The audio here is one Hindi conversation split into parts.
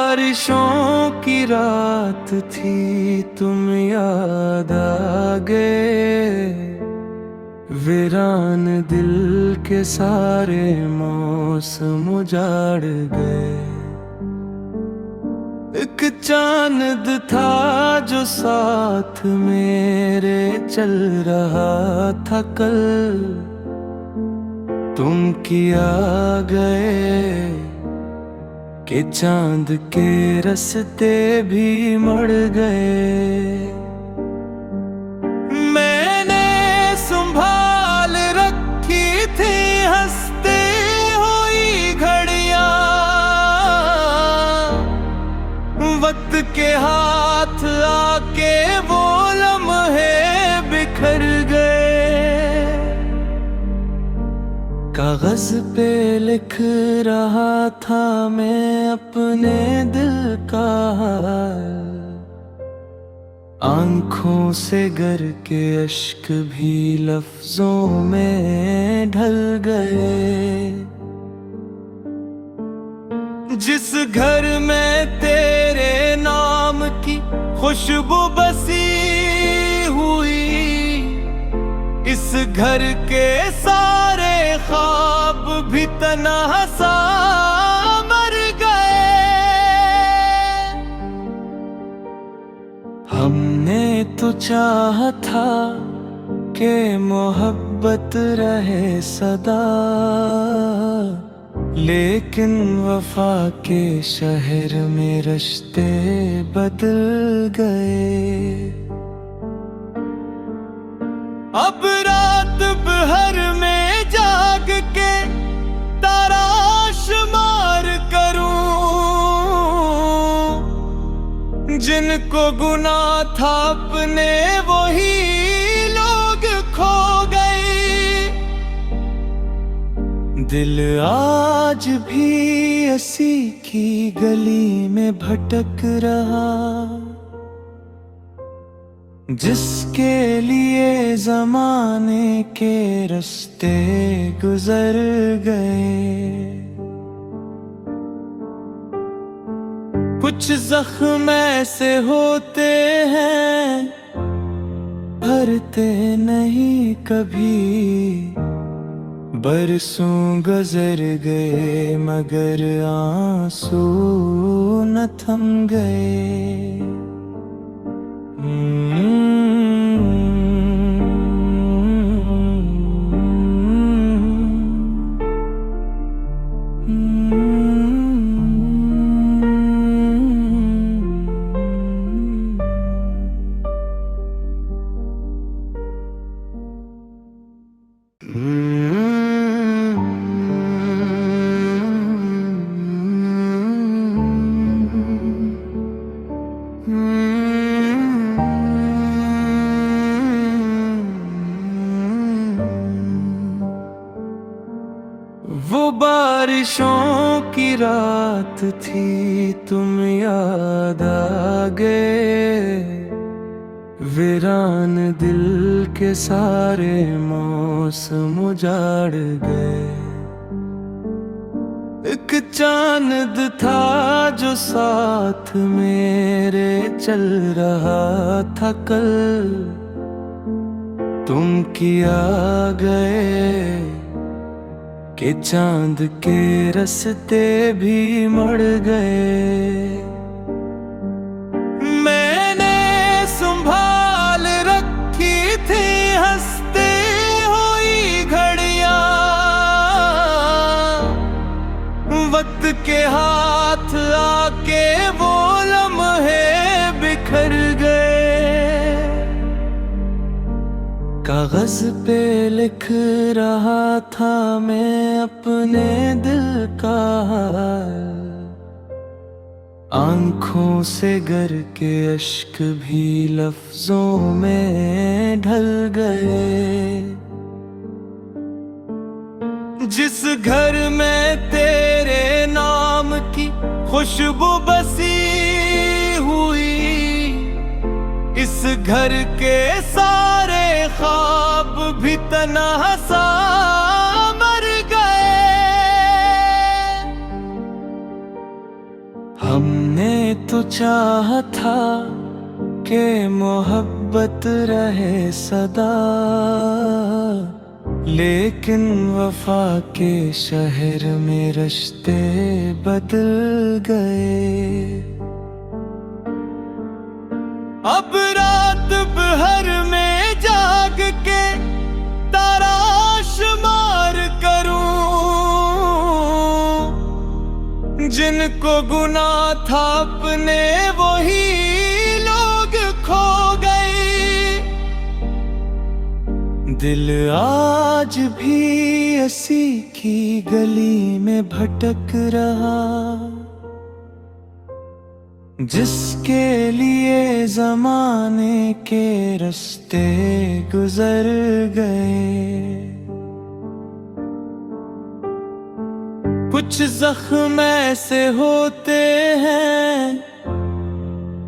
बारिशों की रात थी, तुम याद आ गए। वीरान दिल के सारे मौसम उजाड़ गए। एक चांद था जो साथ मेरे चल रहा था कल, तुम किया गए कि चांद के रास्ते भी मर गए। मैंने संभाल रखी थी हंसते हुई घड़ियां, वक्त के हाथ आके वो लम्हे बिखर गए। कागज पे लिख रहा था मैं अपने दिल का हाल, आंखों से गर के अश्क भी लफ्जों में ढल गए। जिस घर में तेरे नाम की खुशबू बसी हुई, इस घर के सारे ख्वाब भी तन्हा सा मर गए। हमने तो चाहा था कि मोहब्बत रहे सदा, लेकिन वफा के शहर में रिश्ते बदल गए। अब रात भर में जाग के तराश मार करूं, जिनको गुनाह था अपने वही लोग खो गए। दिल आज भी ऐसी की गली में भटक रहा, जिसके लिए जमाने के रास्ते गुजर गए। कुछ जख्म ऐसे होते हैं भरते नहीं कभी, बरसों गुजर गए मगर आंसू न थम गए। वो बारिशों की रात थी, तुम याद आ गए। वीरान दिल के सारे मौसम उजाड़ गए। एक चांद था जो साथ मेरे चल रहा था कल, तुम किया गए कि चांद के रास्ते भी मर गए। मैंने संभाल रखी थी हंसते हुई घड़ियां, वक्त के हाथ आके वो लम्हे बिखर गए। कागज पे लिख रहा था मैं अपने दिल का हाल, आंखों से गर के अश्क भी लफ्जों में ढल गए। जिस घर में तेरे नाम की खुशबू बसी हुई, इस घर के सारे ख्वाब भी तन्हा सा मर गए। हमने तो चाहा था कि मोहब्बत रहे सदा, लेकिन वफा के शहर में रिश्ते बदल गए। अब रात भर में जाग के तलाश मार करूं, जिनको गुनाह था अपने वही लोग खो गए। दिल आज भी ऐसी की गली में भटक रहा, जिसके लिए जमाने के रास्ते गुजर गए। कुछ जख्म ऐसे होते हैं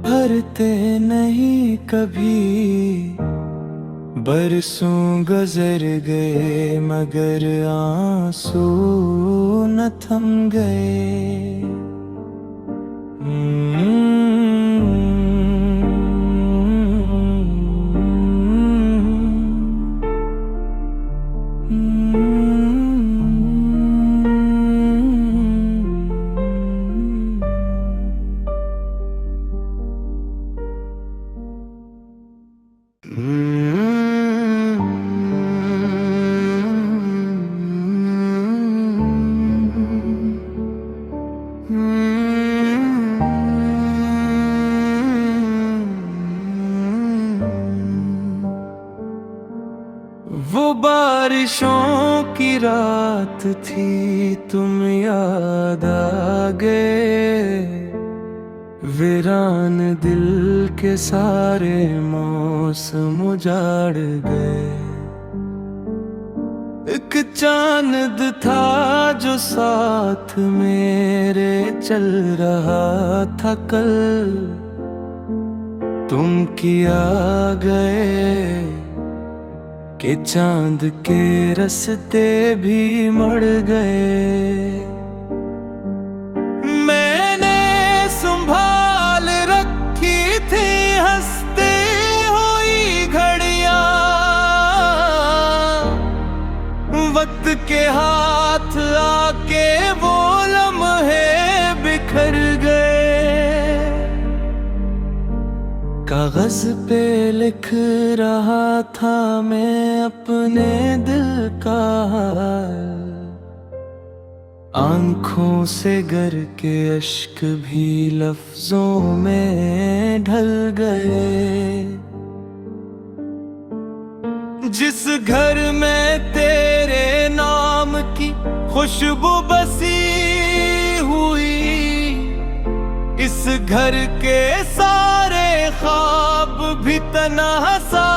भरते नहीं कभी, बरसों गुजर गए मगर आंसू न थम गए। वो बारिशों की रात थी, तुम याद आ गए। वीरान दिल के सारे मौसम उजाड़ गए। एक चांद था जो साथ मेरे चल रहा था कल, तुम किया गए कि चांद के रास्ते भी मर गए। मैंने संभाल रखी थी हंसते हुई घड़ियां, वक्त के हाथ आके वो लम्हे बिखर गए। कागज पे लिख रहा था मैं अपने दिल का हाल, आंखों से गर के अश्क भी लफ्जों में ढल गए। जिस घर में तेरे नाम की खुशबू बसी हुई, इस घर के सारे ख्वाब भी तन्हा सा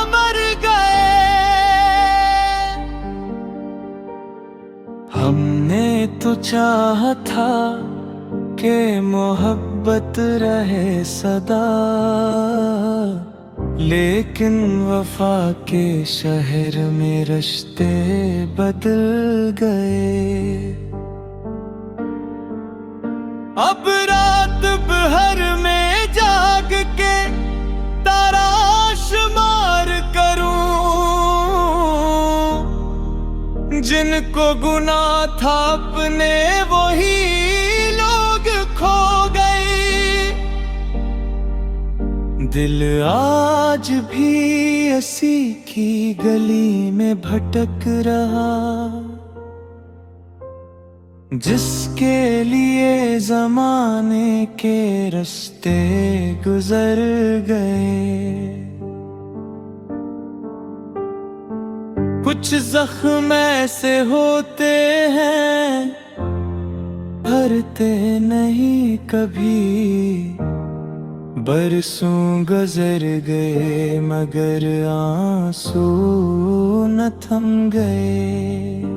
मर गए। हमने तो चाहा था कि मोहब्बत रहे सदा, लेकिन वफा के शहर में रिश्ते बदल गए। अब रात भर में जाग के तलाश मार करूं, जिनको गुनाह था अपने वही लोग खो गए। दिल आज भी ऐसी की गली में भटक रहा, जिसके लिए जमाने के रास्ते गुजर गए। कुछ जख्म ऐसे होते हैं भरते नहीं कभी, बरसों गुजर गए मगर आंसू न थम गए।